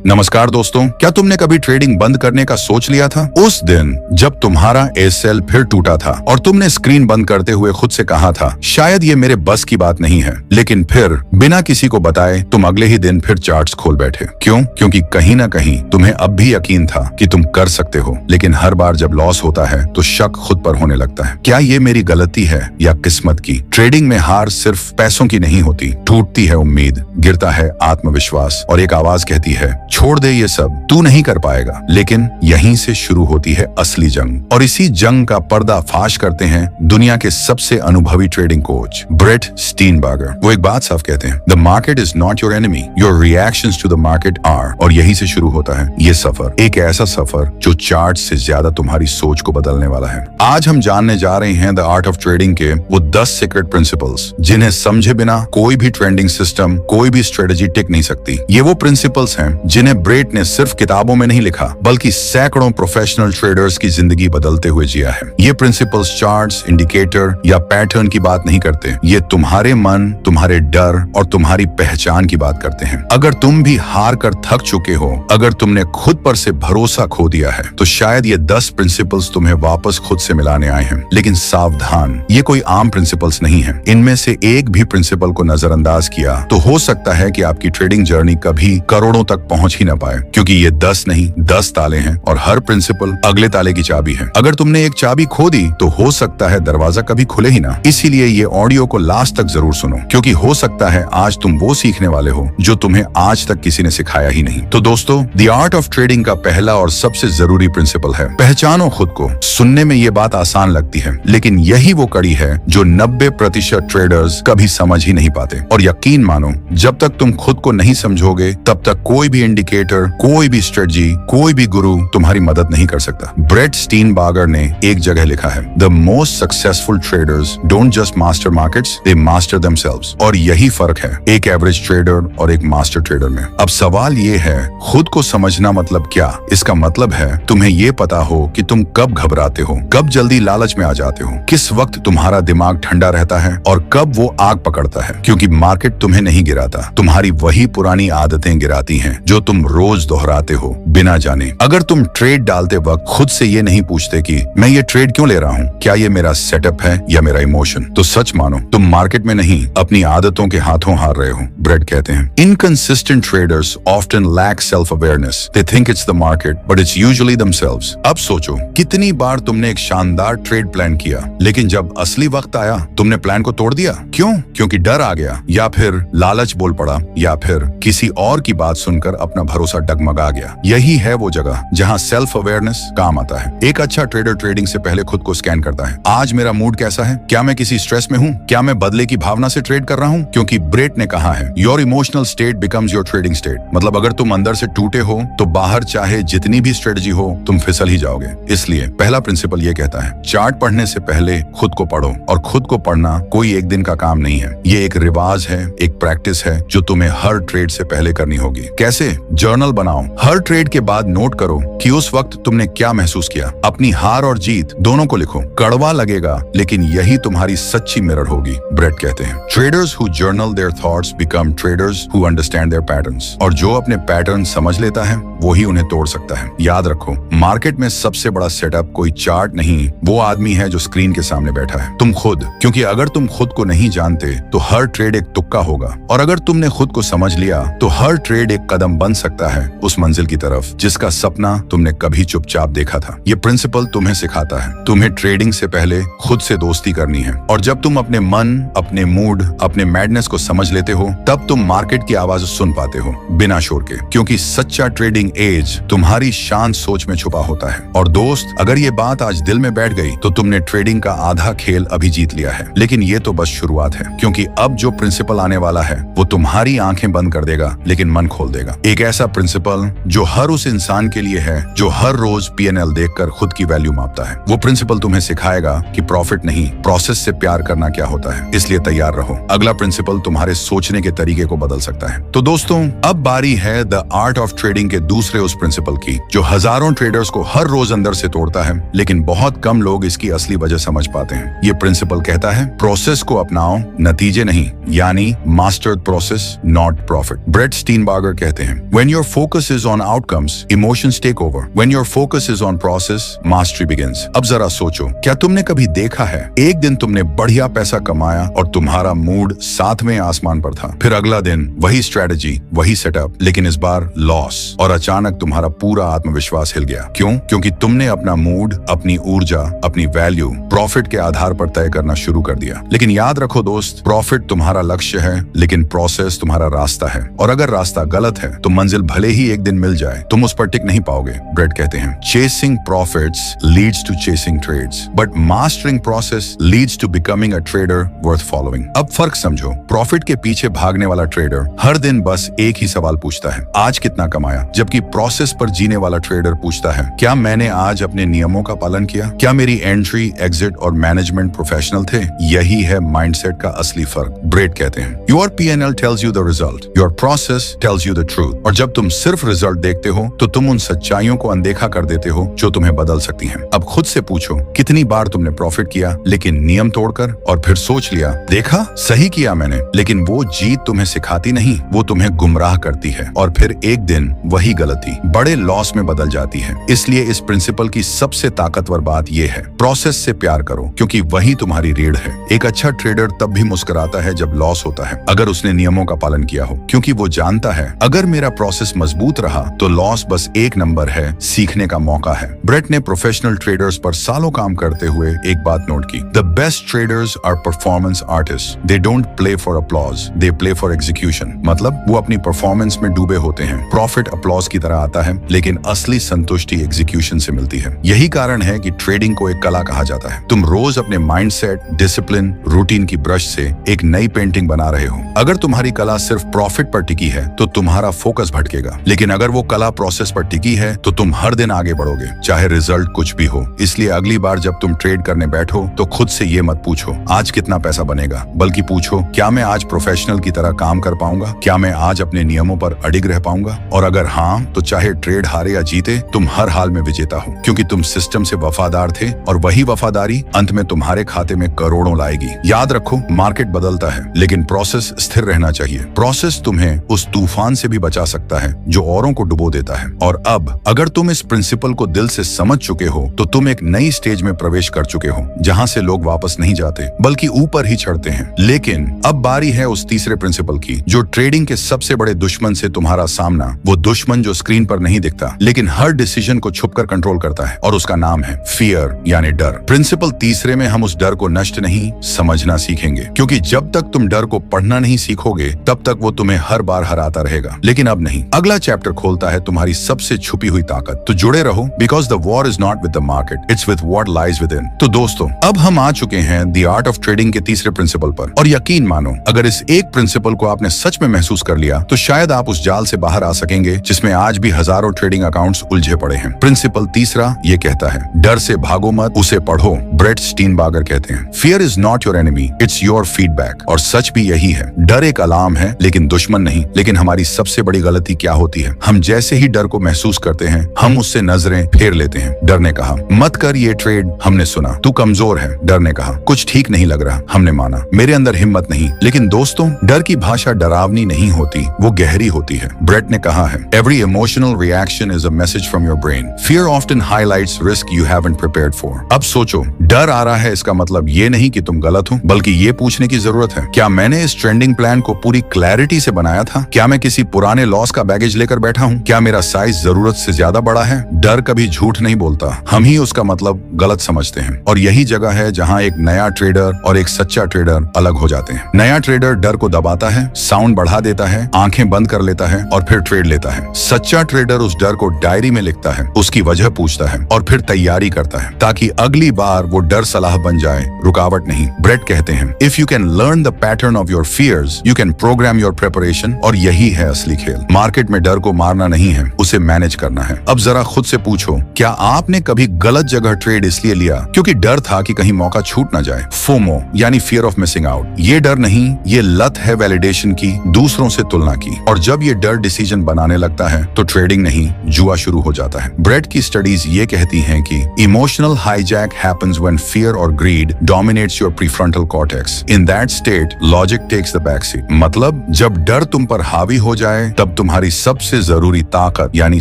नमस्कार दोस्तों, क्या तुमने कभी ट्रेडिंग बंद करने का सोच लिया था? उस दिन जब तुम्हारा एसएल फिर टूटा था और तुमने स्क्रीन बंद करते हुए खुद से कहा था, शायद ये मेरे बस की बात नहीं है। लेकिन फिर बिना किसी को बताए तुम अगले ही दिन फिर चार्ट्स खोल बैठे। क्यों? क्योंकि कहीं ना कहीं तुम्हें अब भी यकीन था कि तुम कर सकते हो, लेकिन हर बार जब लॉस होता है तो शक खुद पर होने लगता है। क्या ये मेरी गलती है या किस्मत की? ट्रेडिंग में हार सिर्फ पैसों की नहीं होती, टूटती है उम्मीद, गिरता है आत्मविश्वास और एक आवाज कहती है, छोड़ दे ये सब, तू नहीं कर पाएगा। लेकिन यहीं से शुरू होती है असली जंग, और इसी जंग का पर्दाफाश करते हैं दुनिया के सबसे अनुभवी ट्रेडिंग कोच ब्रेट स्टीनबर्गर। वो एक बात साफ कहते हैं, the market is not your enemy, your reactions to the market are. और यहीं से शुरू होता है ये सफर, एक ऐसा सफर जो चार्ट से ज्यादा तुम्हारी सोच को बदलने वाला है। आज हम जानने जा रहे हैं द आर्ट ऑफ ट्रेडिंग के वो 10 सीक्रेट प्रिंसिपल्स जिन्हें समझे बिना कोई भी ट्रेडिंग सिस्टम, कोई भी स्ट्रेटेजी टिक नहीं सकती। ये वो प्रिंसिपल्स हैं जिन्हें ब्रेट ने सिर्फ किताबों में नहीं लिखा, बल्कि सैकड़ों प्रोफेशनल ट्रेडर्स की जिंदगी बदलते हुए जिया है। ये प्रिंसिपल्स चार्ट्स, इंडिकेटर या पैटर्न की बात नहीं करते, ये तुम्हारे मन, तुम्हारे डर और तुम्हारी पहचान की बात करते हैं। अगर तुम भी हार कर थक चुके हो, अगर तुमने खुद पर से भरोसा खो दिया है, तो शायद ये 10 प्रिंसिपल्स तुम्हें वापस खुद से मिलाने आए हैं। लेकिन सावधान, ये कोई आम प्रिंसिपल्स नहीं है। इनमें से एक भी प्रिंसिपल को नजरअंदाज किया तो हो सकता है कि आपकी ट्रेडिंग जर्नी कभी करोड़ों तक पहुंच ही ना पाए, क्योंकि ये 10 नहीं 10 ताले हैं और हर प्रिंसिपल अगले ताले की चाबी है। अगर तुमने एक चाबी खो दी तो हो सकता है दरवाजा कभी खुले ही ना। इसीलिए ये ऑडियो को लास्ट तक जरूर सुनो, क्योंकि हो सकता है आज तुम वो सीखने वाले हो जो तुम्हें आज तक किसी ने सिखाया ही नहीं। तो दोस्तों, द आर्ट ऑफ ट्रेडिंग का पहला और सबसे जरूरी प्रिंसिपल है, पहचानो खुद को। सुनने में ये बात आसान लगती है, लेकिन यही वो कड़ी है जो 90% ट्रेडर्स कभी समझ ही नहीं पाते। और यकीन मानो, जब तक तुम खुद को नहीं समझोगे तब तक कोई भी इंडिकेटर, कोई भी स्ट्रेटजी, कोई भी गुरु तुम्हारी मदद नहीं कर सकता। ब्रेट स्टीनबर्गर ने एक जगह लिखा है, the most successful traders don't just master markets, they master themselves. और यही फर्क है एक एवरेज ट्रेडर और एक मास्टर ट्रेडर में। अब सवाल ये है, खुद को समझना मतलब क्या? इसका मतलब है तुम्हें ये पता हो कि तुम कब घबराते हो, कब जल्दी लालच में आ जाते हो, किस वक्त तुम्हारा दिमाग ठंडा रहता है और कब वो आग पकड़ता है। क्योंकि मार्केट तुम्हें नहीं गिराता, तुम्हारी वही पुरानी आदतें गिराती हैं जो तुम रोज दोहराते हो बिना जाने। अगर तुम ट्रेड डालते वक्त खुद से ये नहीं पूछते कि मैं ये ट्रेड क्यों ले रहा हूँ, क्या ये मेरा सेटअप है या मेरा इमोशन, तो सच मानो तुम मार्केट में नहीं अपनी आदतों के हाथों हार रहे हो। ब्रेट कहते हैं, inconsistent traders often lack self awareness, they think it's the market but it's usually themselves. अब सोचो, कितनी बार तुमने एक शानदार ट्रेड प्लान किया, लेकिन जब असली वक्त आया तुमने प्लान को तोड़ दिया। क्यों? क्योंकि डर आ गया, या फिर लालच बोल पड़ा, या फिर किसी और की बात सुनकर अपना भरोसा डगमगा गया। यही है वो जगह जहां सेल्फ अवेयरनेस काम आता है। एक अच्छा ट्रेडर ट्रेडिंग से पहले खुद को स्कैन करता है, आज मेरा मूड कैसा है, क्या मैं किसी स्ट्रेस में हूँ, क्या मैं बदले की भावना से ट्रेड कर रहा हूँ। क्योंकि ब्रेट ने कहा है, your emotional state becomes your trading state. मतलब अगर तुम अंदर से टूटे हो तो बाहर चाहे जितनी भी स्ट्रेटजी हो तुम फिसल ही जाओगे। इसलिए पहला प्रिंसिपल ये कहता है, चार्ट पढ़ने से पहले खुद को पढ़ो। और खुद को पढ़ना कोई एक दिन का काम नहीं है, ये एक रिवाज है, एक प्रैक्टिस है जो तुम्हें हर ट्रेड से पहले करनी होगी। कैसे? जर्नल बनाओ, हर ट्रेड के बाद नोट करो कि उस वक्त तुमने क्या महसूस किया। अपनी हार और जीत दोनों को लिखो। कड़वा लगेगा, लेकिन यही तुम्हारी सच्ची मिरर होगी। ब्रेट कहते हैं, traders who journal their thoughts become traders who understand their patterns. और जो अपने पैटर्न समझ लेता है वही उन्हें तोड़ सकता है। याद रखो, मार्केट में सबसे बड़ा सेटअप कोई चार्ट नहीं, वो आदमी है जो स्क्रीन के सामने बैठा है, तुम खुद। क्योंकि अगर तुम खुद को नहीं जानते तो हर ट्रेड एक तुक्का होगा, और अगर तुमने खुद को समझ लिया तो हर ट्रेड एक कदम बन सकता है उस मंजिल की तरफ जिसका सपना तुमने कभी चुपचाप देखा था। ये प्रिंसिपल तुम्हें सिखाता है तुम्हें ट्रेडिंग से पहले खुद से दोस्ती करनी है। और जब तुम अपने मन, अपने मूड, अपने मैडनेस को समझ लेते हो, तब तुम मार्केट की आवाज सुन पाते हो बिना शोर के। क्योंकि सच्चा ट्रेडिंग एज तुम्हारी शांत सोच में छुपा होता है। और दोस्त, अगर ये बात आज दिल में बैठ गई तो तुमने ट्रेडिंग का आधा खेल अभी जीत लिया है। लेकिन ये तो बस शुरुआत है, क्योंकि अब जो प्रिंसिपल आने वाला है वो तुम्हारी आंखें बंद कर देगा लेकिन मन खोल देगा। एक ऐसा प्रिंसिपल जो हर उस इंसान के लिए है जो हर रोज पीएनएल देखकर खुद की वैल्यू मापता है। वो प्रिंसिपल तुम्हें सिखाएगा कि प्रॉफिट नहीं, प्रोसेस से प्यार करना क्या होता है। इसलिए तैयार रहो, अगला प्रिंसिपल तुम्हारे सोचने के तरीके को बदल सकता है। तो दोस्तों, अब बारी है द आर्ट ऑफ ट्रेडिंग के दूसरे उस प्रिंसिपल की, जो हजारों ट्रेडर्स को हर रोज अंदर से तोड़ता है, लेकिन बहुत कम लोग इसकी असली वजह समझ पाते हैं। ये प्रिंसिपल कहता है प्रोसेस को अपनाओ, नतीजे नहीं, यानी mastered process not profit. Brett Steenbarger कहते हैं when your focus is on outcomes, emotions take over, when your focus is on process, mastery begins. अब जरा सोचो, क्या तुमने कभी देखा है एक दिन तुमने बढ़िया पैसा कमाया और तुम्हारा मूड 7वें आसमान पर था, फिर अगला दिन वही स्ट्रेटजी, वही सेटअप, लेकिन इस बार लॉस, और अचानक तुम्हारा पूरा आत्मविश्वास हिल गया। क्यों? क्योंकि तुमने अपना मूड, अपनी ऊर्जा, अपनी वैल्यू प्रॉफिट के आधार पर तय करना शुरू कर दिया। लेकिन याद रखो दोस्त, प्रॉफिट तुम्हारा लक्ष्य है, लेकिन प्रोसेस तुम्हारा रास्ता है, और अगर रास्ता गलत है तो मंजिल भले ही एक दिन मिल जाए, तुम उस पर टिक नहीं पाओगे। ब्रेट कहते हैं chasing profits leads to chasing trades, but mastering process leads to becoming a trader worth following. अब फर्क समझो, प्रॉफिट के पीछे भागने वाला ट्रेडर हर दिन बस एक ही सवाल पूछता है, आज कितना कमाया, जबकि प्रोसेस पर जीने वाला ट्रेडर पूछता है, क्या मैंने आज अपने नियमों का पालन किया, क्या मेरी एंट्री, एग्जिट और मैनेजमेंट प्रोफेशनल थे। यही है माइंडसेट का असली फर्क। ब्रेट कहते हैं your P&L tells you the result, your process tells you the truth. और जब तुम सिर्फ रिजल्ट देखते हो तो तुम उन सच्चाइयों को अनदेखा कर देते हो जो तुम्हें बदल सकती हैं। अब खुद से पूछो, कितनी बार तुमने प्रॉफिट किया लेकिन नियम तोड़कर, और फिर सोच लिया, देखा सही किया मैंने, लेकिन वो जीत तुम्हें सिखाती नहीं, वो तुम्हें गुमराह करती है, और फिर एक दिन वही गलती बड़े लॉस में बदल जाती है। इसलिए इस प्रिंसिपल की सबसे ताकतवर बात यह है, प्रोसेस से प्यार करो, क्योंकि वही तुम्हारी रीढ़ है। एक अच्छा ट्रेडर तब भी मुस्कुराता है जब लॉस होता है, अगर उसने नियमों का पालन किया हो, क्योंकि वो जानता है अगर मेरा प्रोसेस मजबूत रहा तो लॉस बस एक नंबर है, सीखने का मौका है। ब्रेट ने प्रोफेशनल ट्रेडर्स पर सालों काम करते हुए एक बात नोट की, the best traders are performance artist, they don't play for applause, they play for execution. मतलब वो अपनी परफॉर्मेंस में डूबे होते हैं, प्रॉफिट अपलॉज की तरह आता है, लेकिन असली संतुष्टि एग्जीक्यूशन से मिलती है। यही कारण है कि ट्रेडिंग को एक कला कहा जाता है। तुम रोज अपने माइंडसेट, डिसिप्लिन, रूटीन की ब्रश से एक नई पेंटिंग बना रहे हो। अगर तुम्हारी कला सिर्फ प्रॉफिट पर टिकी है तो तुम्हारा फोकस भटकेगा, लेकिन अगर वो कला प्रोसेस पर टिकी है तो तुम हर दिन आगे बढ़ोगे, चाहे रिजल्ट कुछ भी हो। इसलिए अगली बार जब तुम ट्रेड करने बैठो तो खुद से ये मत पूछो आज कितना पैसा बनेगा, बल्कि पूछो क्या मैं आज प्रोफेशनल की तरह काम कर पाऊंगा, क्या मैं आज अपने नियमों पर अडिग रह पाऊंगा। और अगर हाँ, तो चाहे ट्रेड हारे या जीते, तुम हर हाल में विजेता हो, क्योंकि तुम सिस्टम से वफादार थे, और वही वफादारी अंत में तुम्हारे खाते में करोड़ों लाएगी। याद रखो, मार्केट बदलता है, लेकिन प्रोसेस स्थिर रहना चाहिए। प्रोसेस तुम्हें उस तूफान से भी बचा सकता है जो औरों को डुबो देता है। और अब अगर तुम इस प्रिंसिपल को दिल से समझ चुके हो तो तुम एक नई स्टेज में प्रवेश कर चुके हो, जहां से लोग वापस नहीं जाते बल्कि ऊपर ही चढ़ते हैं। लेकिन अब बारी है उस तीसरे प्रिंसिपल की, जो ट्रेडिंग के सबसे बड़े दुश्मन से तुम्हारा सामना, वो दुश्मन जो स्क्रीन पर नहीं दिखता लेकिन हर डिसीजन को छुपकर कंट्रोल करता है, और उसका नाम है फियर, यानी डर। प्रिंसिपल तीसरे में हम उस डर को नष्ट नहीं, समझना सीखेंगे, क्योंकि जब तक तुम डर को पढ़ना नहीं सीखोगे तब तक वो तुम्हें हर बार हराता रहेगा। लेकिन अब नहीं, अगला चैप्टर खोलता है तुम्हारी सबसे छुपी हुई ताकत। तो जुड़े रहो, because the war is not with the market, it's with what lies with in. तो दोस्तों, अब हम आ चुके हैं द आर्ट ऑफ ट्रेडिंग के तीसरे प्रिंसिपल पर, और यकीन मानो, अगर इस एक प्रिंसिपल को आपने सच में महसूस कर लिया तो शायद आप उस जाल से बाहर आ सकेंगे जिसमें आज भी हजारों ट्रेडिंग अकाउंट्स उलझे पड़े हैं। प्रिंसिपल तीसरा ये कहता है, डर से भागो मत, उसे पढ़ो। ब्रेट स्टीनबार्गर कहते हैं fear is not your enemy, it's your feedback. और सच भी यही है, डर एक अलार्म है लेकिन दुश्मन नहीं। लेकिन हमारी सबसे बड़ी गलती क्या होती है, हम जैसे ही डर को महसूस करते हैं हम उससे नजरें फेर लेते हैं। डर ने कहा मत कर ये ट्रेड, हमने सुना। तू कमजोर है, डर ने कहा। कुछ ठीक नहीं लग रहा, हमने माना। मेरे अंदर हिम्मत नहीं। लेकिन दोस्तों, डर की भाषा डरावनी नहीं होती, वो गहरी होती है। ब्रेट ने कहा है every emotional reaction is a message from your brain, fear often highlights risk you haven't prepared for. अब सोचो, डर आ रहा है इसका मतलब ये नहीं कि तुम गलत हो, बल्कि ये पूछने की जरूरत है, क्या मैंने इस ट्रेंडिंग प्लान को पूरी क्लैरिटी से बनाया था? क्या मैं किसी पुराने लॉस का बैगेज लेकर बैठा हूँ? क्या मेरा साइज जरूरत से ज्यादा बड़ा है? डर कभी झूठ नहीं बोलता, हम ही उसका मतलब गलत समझते हैं। और यही जगह है जहाँ एक नया ट्रेडर और एक सच्चा ट्रेडर अलग हो जाते हैं। नया ट्रेडर डर को दबाता है, साउंड बढ़ा देता है, आंखें बंद कर लेता है और फिर ट्रेड लेता है। सच्चा ट्रेडर उस डर को डायरी में लिखता है, उसकी वजह पूछता है और फिर तैयारी करता है, ताकि अगली बार वो डर सलाह बन जाए, रुकावट नहीं। ब्रेट कहते हैं if you can learn the pattern of your fears you can program your preparation. और यही है असली खेल। मार्केट में डर को मारना नहीं है, उसे मैनेज करना है। अब जरा खुद से पूछो, क्या आपने कभी गलत जगह ट्रेड इसलिए लिया क्योंकि डर था कि कहीं मौका छूट ना जाए? फोमो यानी फियर ऑफ मिसिंग आउट, ये डर नहीं, ये लत है वैलिडेशन की, दूसरों से तुलना की। और जब ये डर डिसीजन बनाने लगता है तो ट्रेडिंग नहीं, जुआ शुरू हो जाता है। ब्रेट की स्टडीज ये कहती हैं कि emotional hijack happens when fear और greed dominates your prefrontal cortex. In that state logic takes the back seat. मतलब जब डर तुम पर हावी हो जाए तब तुम्हारी सबसे जरूरी ताकत यानी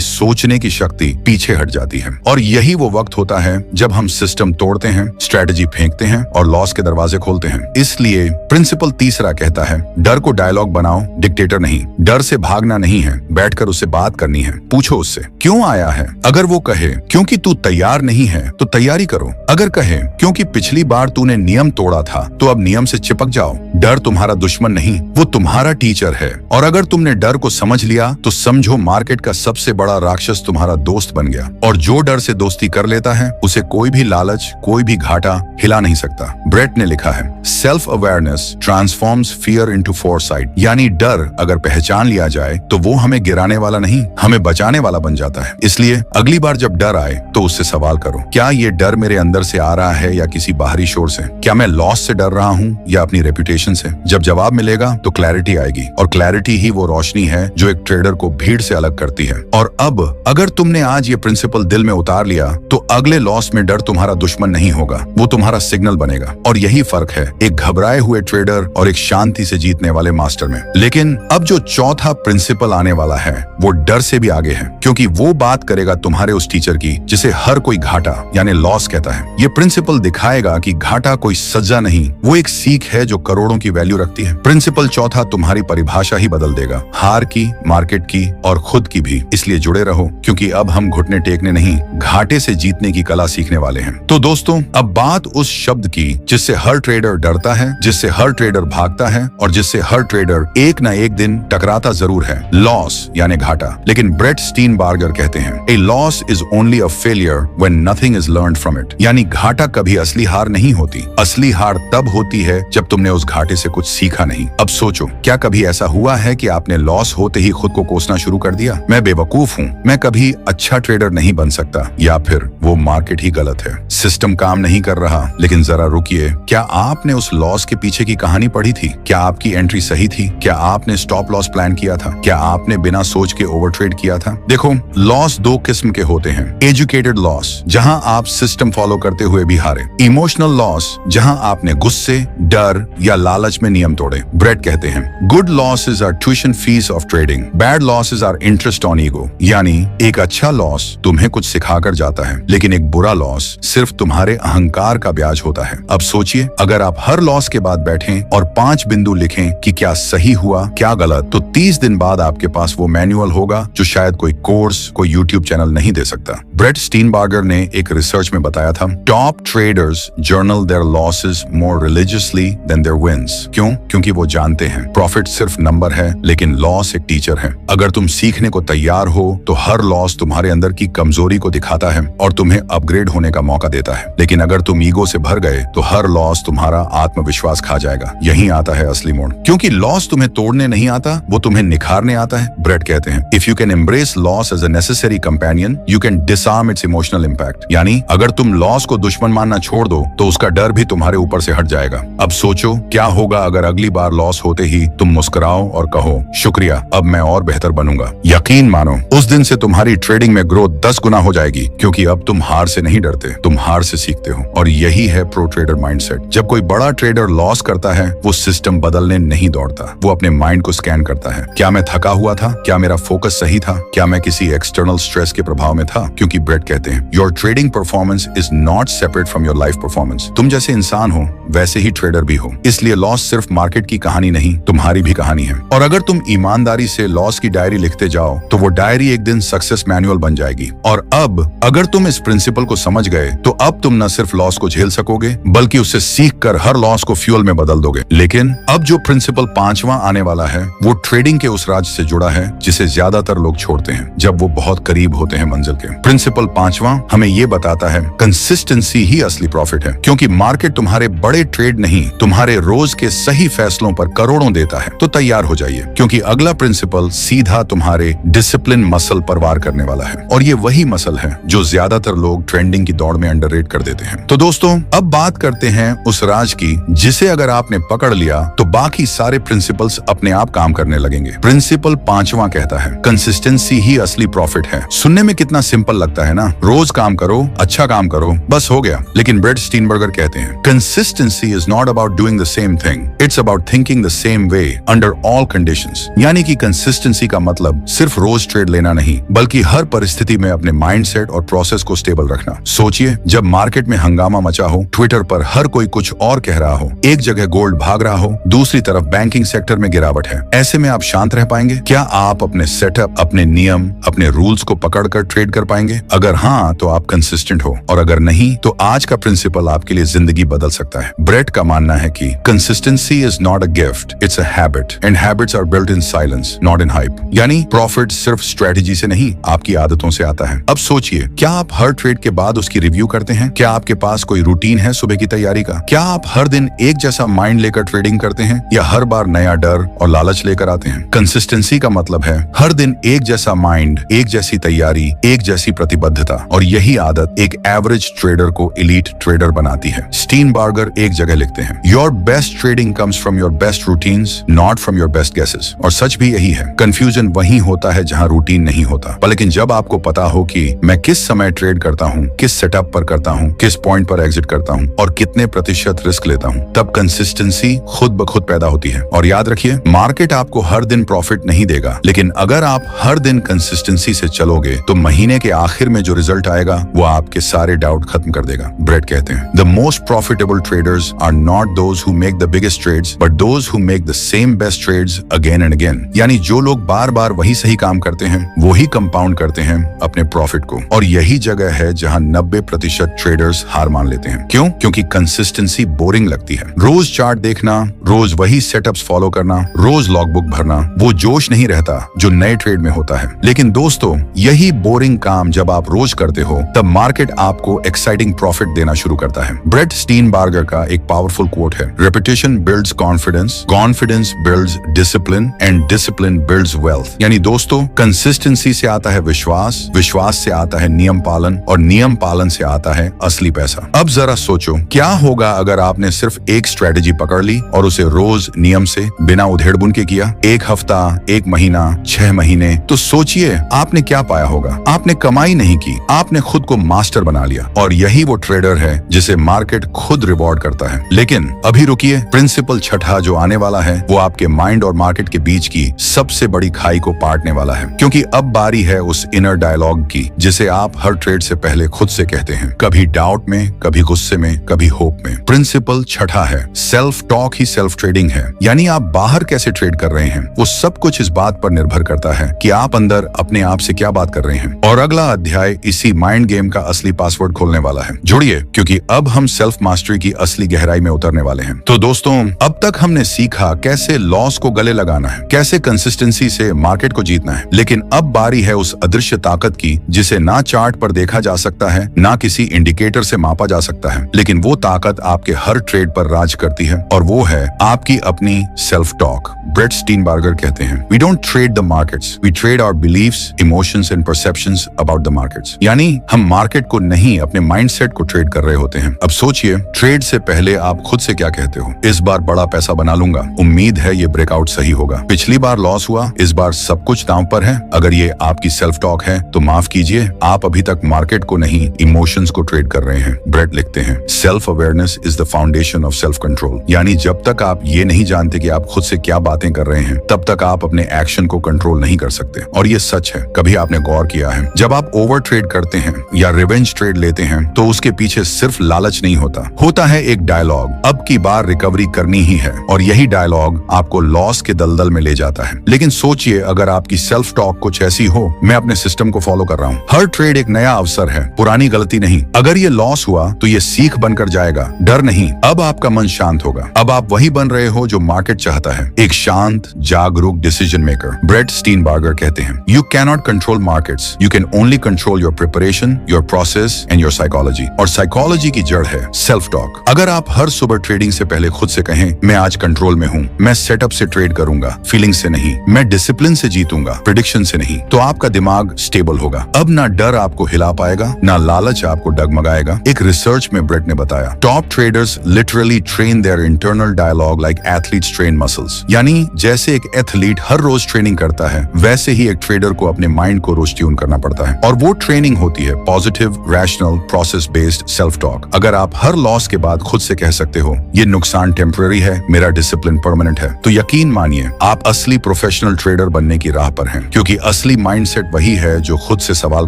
सोचने की शक्ति पीछे हट जाती है। और यही वो वक्त होता है जब हम सिस्टम तोड़ते हैं, स्ट्रेटजी फेंकते हैं और लॉस के दरवाजे खोलते हैं। इसलिए प्रिंसिपल तीसरा कहता है, डर को डायलॉग बनाओ, डिक्टेटर नहीं। डर से भागना नहीं है, बैठकर उससे बात करनी है। पूछो उससे क्यों आया है। अगर वो कहे क्योंकि तू तैयार नहीं है तो तैयारी करो। अगर कहे क्योंकि पिछली बार तूने नियम तोड़ा था तो अब नियम से चिपक जाओ। डर तुम्हारा दुश्मन नहीं, वो तुम्हारा टीचर है। और अगर तुमने डर को समझ लिया तो समझो मार्केट का सबसे बड़ा राक्षस तुम्हारा दोस्त बन गया। और जो डर से दोस्ती कर लेता है उसे कोई भी लालच, कोई भी घाटा हिला नहीं सकता। ब्रेट ने लिखा है, self awareness transforms fear into foresight. यानी डर अगर पहचान लिया जाए तो वो हमें गिराने वाला नहीं, हमें बचाने वाला बन जाता है। इसलिए अगली बार जब डर आए तो उससे सवाल करो, क्या ये डर मेरे अंदर से आ रहा है या किसी बाहरी शोर से? क्या मैं लॉस से डर रहा हूँ या अपनी रेपुटेशन से? जब जवाब मिलेगा तो क्लैरिटी आएगी, और क्लैरिटी ही वो रोशनी है जो एक ट्रेडर को भीड़ से अलग करती है। और अब अगर तुमने आज ये प्रिंसिपल दिल में उतार लिया तो अगले लॉस में डर तुम्हारा दुश्मन नहीं होगा, वो तुम्हारा सिग्नल बनेगा। और यही फर्क है एक घबराए हुए ट्रेडर और एक शांति से जीतने वाले मास्टर में। लेकिन अब जो चौथा प्रिंसिपल आने वाला है वो डर से भी आगे है, क्योंकि वो बात करेगा तुम्हारे उस टीचर की जिसे हर कोई घाटा यानी लॉस कहता है। ये प्रिंसिपल दिखाएगा कि घाटा कोई सजा नहीं, वो एक सीख है जो करोड़ों की वैल्यू रखती है। प्रिंसिपल चौथा तुम्हारी परिभाषा ही बदल देगा, हार की, मार्केट की और खुद की भी। इसलिए जुड़े रहो, क्योंकि अब हम घुटने टेकने नहीं, घाटे से जीतने की कला सीखने वाले हैं। तो दोस्तों, अब बात उस शब्द की जिससे हर ट्रेडर डरता है, जिससे हर ट्रेडर भागता है और जिससे हर ट्रेडर एक ना एक दिन टकराता जरूर है, लॉस यानी घाटा। लेकिन ब्रेट स्टीनबार्गर कहते हैं, a loss is only a failure when nothing is learned from it. यानी घाटा कभी असली हार नहीं होती, असली हार तब होती है जब तुमने उस घाटे से कुछ सीखा नहीं। अब सोचो, क्या कभी ऐसा हुआ है कि आपने लॉस होते ही खुद को कोसना शुरू कर दिया? मैं बेवकूफ हूँ, मैं कभी अच्छा ट्रेडर नहीं बन सकता, या फिर वो मार्केट ही गलत है, सिस्टम काम नहीं कर रहा। लेकिन जरा रुकिए, क्या आपने उस लॉस के पीछे की कहानी पढ़ी थी? क्या आपकी एंट्री सही थी? क्या आपने स्टॉप लॉस प्लान किया था? क्या आपने बिना सोच के ओवर ट्रेड किया था? देखो, लॉस दो किस्म के होते हैं। एजुकेटेड लॉस, जहां आप सिस्टम फॉलो करते हुए भी हारे। इमोशनल लॉस, जहां आपने गुस्से, डर या लालच में नियम तोड़े। ब्रेट कहते हैं, good losses are tuition fees of trading, bad losses are interest on ego. यानी एक अच्छा लॉस तुम्हें कुछ सिखाकर जाता है, लेकिन एक बुरा लॉस सिर्फ तुम्हारे अहंकार का ब्याज होता है। अब सोचिए, अगर आप हर लॉस के बाद बैठें और 5 बिंदु लिखें कि क्या सही हुआ, क्या गलत, तो 30 दिन बाद आपके पास वो मैनुअल होगा जो शायद कोई कोर्स, कोई यूट्यूब चैनल नहीं दे सकता। ब्रेट स्टीनबार्गर ने एक रिसर्च में बताया था, top traders journal their losses more religiously than their wins. क्यों? क्योंकि वो जानते हैं प्रॉफिट सिर्फ नंबर है, लेकिन लॉस एक टीचर है। अगर तुम सीखने को तैयार हो तो हर लॉस तुम्हारे अंदर की कमजोरी को दिखाता है और तुम्हें अपग्रेड होने का मौका देता है। लेकिन अगर तुम ईगो से भर गए तो हर लॉस तुम्हारा आत्मविश्वास खा जाएगा। यहीं आता है असली मोड़, क्योंकि लॉस तुम्हें तोड़ने नहीं आता, वो तुम्हें निखारने आता है। ब्रेट कहते हैं, if you can embrace loss as a necessary companion, you can disarm its emotional impact. यानी अगर तुम लॉस को दुश्मन मानना छोड़ दो तो उसका डर भी तुम्हारे ऊपर से हट जाएगा। अब सोचो, क्या होगा अगर अगली बार लॉस होते ही तुम मुस्कुराओ और कहो, शुक्रिया, अब मैं और बेहतर बनूंगा। यकीन मानो, उस दिन से तुम्हारी ट्रेडिंग में ग्रोथ 10 गुना हो जाएगी, क्योंकि अब तुम हार से नहीं डरते, तुम हार से सीखते हो। और यही है प्रो ट्रेडर माइंडसेट। जब कोई बड़ा ट्रेडर लॉस करता है, वो सिस्टम बदलने नहीं दौड़ता, वो अपने माइंड को स्कैन करता है। क्या मैं थका हुआ था? क्या मेरा फोकस सही था? क्या मैं किसी एक्सटर्नल स्ट्रेस के प्रभाव में था? क्योंकि ब्रेट कहते हैं, your trading performance is not separate from your life performance. तुम जैसे इंसान हो वैसे ही ट्रेडर भी हो। इसलिए लॉस सिर्फ मार्केट की कहानी नहीं, तुम्हारी भी कहानी है। और अगर तुम ईमानदारी से लॉस की डायरी लिखते जाओ तो वो डायरी एक दिन सक्सेस मैनुअल बन जाएगी। और अब अगर तुम इस प्रिंसिपल को समझ गए तो अब तुम न सिर्फ लॉस को झेल सकोगे, बल्कि उससे सीखकर हर लॉस को फ्यूल में बदल दोगे। लेकिन अब जो प्रिंसिपल 5वां आने वाला है वो ट्रेडिंग के उस राज से जुड़ा है जिसे ज्यादातर लोग छोड़ते हैं जब वो बहुत करीब होते हैं मंजिल के। प्रिंसिपल 5वां हमें ये बताता है, कंसिस्टेंसी ही असली प्रॉफिट है। क्योंकि मार्केट तुम्हारे बड़े ट्रेड नहीं, तुम्हारे रोज के सही फैसलों पर करोड़ों देता है। तो तैयार हो जाइए, क्योंकि अगला प्रिंसिपल सीधा तुम्हारे डिसिप्लिन मसल पर वार करने वाला है। और ये वही मसल है जो ज्यादातर लोग ट्रेंडिंग की दौड़ में अंडररेट कर देते हैं। तो दोस्तों, अब बात करते हैं उस राज की जिसे अगर आपने पकड़ लिया तो बाकी सारे प्रिंसिपल्स अपने आप काम करने लगेंगे। लगेंगे। प्रिंसिपल 5वां कहता है कंसिस्टेंसी ही असली प्रॉफिट है। सुनने में कितना सिंपल लगता है ना, रोज काम करो, अच्छा काम करो, बस हो गया। लेकिन ब्रेट स्टीनबर्गर कहते हैं consistency is not about doing the same thing, it's about thinking the same way under all conditions. यानी कि कंसिस्टेंसी का मतलब सिर्फ रोज ट्रेड लेना नहीं, बल्कि हर परिस्थिति में अपने माइंडसेट और प्रोसेस को स्टेबल रखना। सोचिए, जब मार्केट में हंगामा मचा हो, ट्विटर पर हर कोई कुछ और कह रहा हो, एक जगह गोल्ड भाग रहा हो, दूसरी तरफ बैंकिंग सेक्टर में गिरावट है, ऐसे में आप शांत रह पाएंगे? क्या आप अपने सेटअप, अपने नियम, अपने रूल्स को पकड़कर ट्रेड कर पाएंगे? अगर हाँ, तो आप कंसिस्टेंट हो, और अगर नहीं, तो आज का प्रिंसिपल आपके लिए जिंदगी बदल सकता है। ब्रेट का मानना है कि consistency is not a gift, it's a habit, and habits are built in silence, not in hype. यानी प्रॉफिट सिर्फ स्ट्रेटजी से नहीं, आपकी आदतों से आता है। अब सोचिए, क्या आप हर ट्रेड के बाद उसकी रिव्यू करते हैं? क्या आपके पास कोई रूटीन है सुबह की तैयारी का? क्या आप हर दिन एक जैसा माइंड लेकर ट्रेडिंग करते हैं, या हर बार नया डर और लालच लेकर आते हैं? कंसिस्टेंसी का मतलब है हर दिन एक जैसा माइंड, एक जैसी तैयारी, एक जैसी प्रतिबद्धता, और यही आदत एक एवरेज ट्रेडर को एलीट ट्रेडर बनाती है। स्टीनबर्गर एक जगह लिखते हैं, your best trading comes from your best routines, not from your best guesses. और सच भी यही है, कंफ्यूजन वही होता है जहां रूटीन नहीं होता। लेकिन जब आपको पता हो कि मैं किस समय ट्रेड करता हूं, किस सेटअप पर करता हूं, किस पॉइंट पर एग्जिट करता हूं, और कितने प्रतिशत रिस्क लेता हूं, तब कंसिस्टेंसी खुद ब खुद पैदा होती है। और याद रखिए, मार्केट आपको हर दिन प्रॉफिट नहीं देगा, लेकिन अगर आप हर दिन कंसिस्टेंसी से चलोगे, तो महीने के आखिर में जो रिजल्ट आएगा, वो आपके सारे डाउट खत्म कर देगा। ब्रेट कहते हैं, the most profitable traders are not those who make the biggest trades, but those who make the same best trades again and again. यानी जो लोग बार बार वही सही काम करते हैं, वही कंपाउंड करते हैं अपने प्रॉफिट को। और यही जगह है जहां 90% ट्रेडर्स हार मान लेते हैं। क्यों? क्योंकि कंसिस्टेंसी बोरिंग लगती है। रोज चार्ट देखना, रोज वही सेटअप्स फॉलो करना, रोज लॉगबुक भरना, वो जोश नहीं रहता जो नए ट्रेड में होता है। लेकिन दोस्तों, यही बोरिंग काम जब आप रोज करते हो, तब मार्केट आपको एक्साइटिंग प्रॉफिट देना शुरू करता है। ब्रेट स्टीनबर्गर का एक पावरफुल कोट है, repetition builds confidence, confidence builds discipline, and discipline builds wealth. यानी दोस्तों, कंसिस्टेंसी से आता है विश्वास, विश्वास से आता है नियम पालन, और नियम पालन से आता है असली पैसा। अब जरा सोचो, क्या होगा अगर आपने सिर्फ एक स्ट्रेटेजी पकड़ ली और उसे रोज नियम से बिना उधेड़-बुन के किया? एक हफ्ता, एक महीना, 6 महीने, तो सोचिए आपने क्या पाया होगा। आपने कमाई नहीं की, आपने खुद को मास्टर बना लिया। और यही वो ट्रेडर है जिसे मार्केट खुद रिवॉर्ड करता है। लेकिन अभी रुकिए, प्रिंसिपल छठा जो आने वाला है, वो आपके माइंड और मार्केट के बीच की सबसे बड़ी खाई को पाटने वाला है। क्योंकि अब बारी है उस इनर डायलॉग की, जिसे आप हर ट्रेड से पहले खुद से कहते हैं, कभी डाउट में, कभी गुस्से में, कभी होप में। प्रिंसिपल छठा है, सेल्फ टॉक ही सेल्फ ट्रेडिंग है। यानी आप बाहर कैसे ट्रेड कर रहे हैं, वो सब कुछ इस बात पर निर्भर करता है कि आप अंदर अपने आप से क्या बात कर रहे हैं। और अगला अध्याय इसी माइंड गेम का असली पासवर्ड खोलने वाला है। जुड़िए, क्योंकि अब हम सेल्फ मास्टरी की असली गहराई में उतरने वाले हैं। तो दोस्तों, अब तक हमने सीखा कैसे लॉस को गले लगाना है, कैसे कंसिस्टेंसी से मार्केट को जीतना है। लेकिन अब बारी है उस अदृश्य ताकत की, जिसे ना चार्ट पर देखा जा सकता है, ना किसी इंडिकेटर से मापा जा सकता है, लेकिन वो ताकत आपके हर ट्रेड पर राज करती है, और वो है आपकी अपनी सेल्फ टॉक। ब्रेट स्टीनबर्गर कहते हैं, we don't trade the markets, we trade our beliefs, emotions and perceptions about the markets. यानी हम मार्केट को नहीं, अपने माइंडसेट को ट्रेड कर रहे होते हैं। अब सोचिए, ट्रेड से पहले आप खुद से क्या कहते हो? इस बार बड़ा पैसा बना लूंगा, उम्मीद है ये ब्रेकआउट सही होगा, पिछली बार लॉस हुआ, इस बार सब कुछ दांव पर है। अगर ये आपकी सेल्फ टॉक है, तो माफ कीजिए, आप अभी तक मार्केट को नहीं, इमोशंस को ट्रेड कर रहे हैं। ब्रेट लिखते हैं, self awareness is the foundation of self control. यानी जब तक आप ये नहीं जानते कि आप खुद से क्या बातें कर रहे हैं, तब तक आप अपने एक्शन को कंट्रोल नहीं कर सकते। और ये सच है, कभी आपने गौर किया है, जब आप ओवर ट्रेड करते हैं या रिवेंज ट्रेड लेते हैं, तो उसके पीछे सिर्फ लालच नहीं होता है एक डायलॉग, अब की बार रिकवरी करनी ही है। और यही डायलॉग आपको लॉस के दलदल में ले जाता है। लेकिन सोचिए, अगर आपकी सेल्फ टॉक कुछ ऐसी हो, मैं अपने सिस्टम को फॉलो कर रहा हूँ, हर ट्रेड एक नया अवसर है, पुरानी गलती नहीं। अगर ये लॉस हुआ तो ये सीख बनकर जाएगा, डर नहीं। अब आपका मन शांत होगा, अब आप वही बन रहे हो जो मार्केट चाहता है, एक शांत, जागरूक डिसीजन मेकर। ब्रेट स्टीनबर्गर कहते हैं, you can not control markets, you can only control your preparation, your process and your psychology. और साइकोलॉजी की जड़ है सेल्फ टॉक। अगर आप हर सुबह ट्रेडिंग से पहले खुद से कहें, मैं आज कंट्रोल में हूँ, मैं सेटअप से ट्रेड करूंगा, फीलिंग से नहीं, मैं डिसिप्लिन से जीतूंगा, प्रेडिक्शन से नहीं, तो आपका दिमाग स्टेबल होगा। अब ना डर आपको हिला पाएगा, ना लालच आपको डगमगाएगा। एक रिसर्च में ब्रेट ने बताया, top traders literally train their internal dialogue like athletes train muscles. यानी जैसे एक एथलीट हर रोज ट्रेनिंग करता है, वैसे ही एक ट्रेडर को अपने माइंड को रोज ट्यून करना पड़ता है। और वो ट्रेनिंग होती है positive, rational, process based self talk. अगर आप हर लॉस के बाद खुद से कह सकते हो ये नुकसान टेम्पररी है, मेरा डिसिप्लिन परमानेंट है, तो यकीन मानिए आप असली प्रोफेशनल ट्रेडर बनने की राह पर हैं। क्योंकि असली माइंडसेट वही है जो खुद से सवाल